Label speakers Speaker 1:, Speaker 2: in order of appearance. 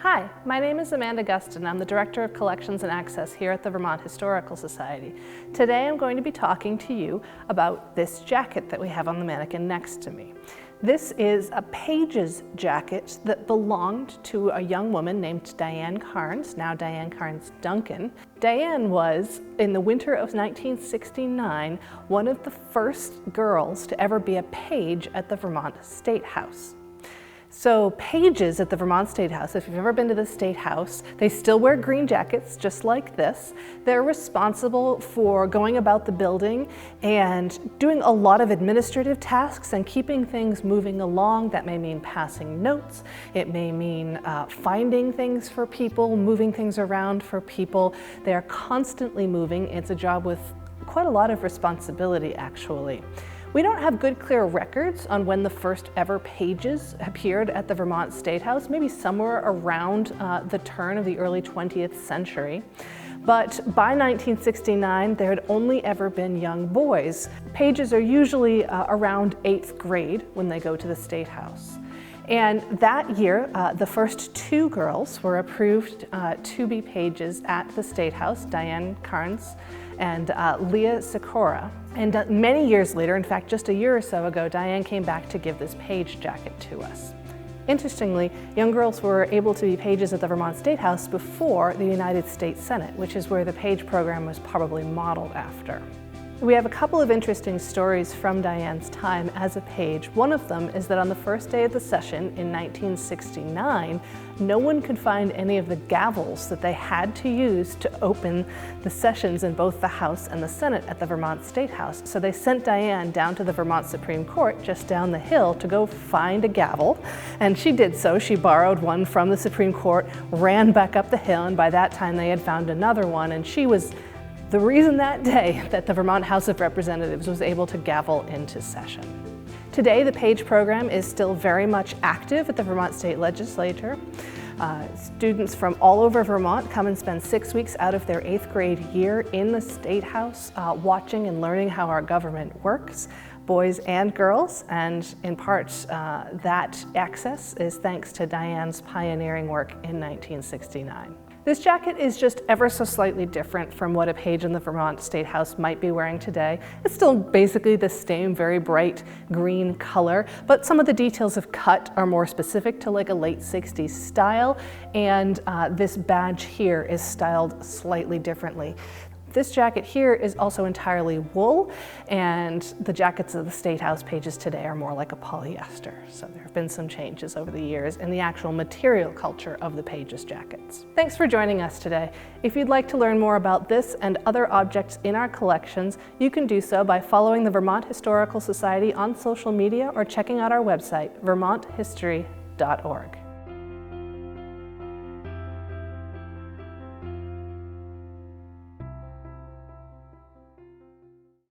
Speaker 1: Hi, my name is Amanda Gustin. I'm the Director of Collections and Access here at the Vermont Historical Society. Today I'm going to be talking to you about this jacket that we have on the mannequin next to me. This is a page's jacket that belonged to a young woman named Diane Kearns, now Diane Kearns Duncan. Diane was, in the winter of 1969, one of the first girls to ever be a page at the Vermont State House. So pages at the Vermont State House, if you've ever been to the State House, they still wear green jackets just like this. They're responsible for going about the building and doing a lot of administrative tasks and keeping things moving along. That may mean passing notes, it may mean finding things for people, moving things around for people. They are constantly moving. It's a job with quite a lot of responsibility, actually. We don't have good, clear records on when the first ever pages appeared at the Vermont State House, maybe somewhere around the turn of the early 20th century. But by 1969, there had only ever been young boys. Pages are usually around 8th grade when they go to the State House. And that year, the first two girls were approved to be pages at the State House, Diane Kearns and Leah Sikora. And many years later, in fact, just a year or so ago, Diane came back to give this page jacket to us. Interestingly, young girls were able to be pages at the Vermont State House before the United States Senate, which is where the page program was probably modeled after. We have a couple of interesting stories from Diane's time as a page. One of them is that on the first day of the session in 1969, no one could find any of the gavels that they had to use to open the sessions in both the House and the Senate at the Vermont State House. So they sent Diane down to the Vermont Supreme Court just down the hill to go find a gavel. And she did so. She borrowed one from the Supreme Court, ran back up the hill, and by that time they had found another one. And she was the reason that day that the Vermont House of Representatives was able to gavel into session. Today, the page program is still very much active at the Vermont State Legislature. Students from all over Vermont come and spend 6 weeks out of their 8th grade year in the State House watching and learning how our government works, boys and girls, and in part that access is thanks to Diane's pioneering work in 1969. This jacket is just ever so slightly different from what a page in the Vermont State House might be wearing today. It's still basically the same very bright green color, but some of the details of cut are more specific to like a late 60s style, and this badge here is styled slightly differently. This jacket here is also entirely wool, and the jackets of the State House pages today are more like a polyester. So there have been some changes over the years in the actual material culture of the pages jackets. Thanks for joining us today. If you'd like to learn more about this and other objects in our collections, you can do so by following the Vermont Historical Society on social media or checking out our website, vermonthistory.org.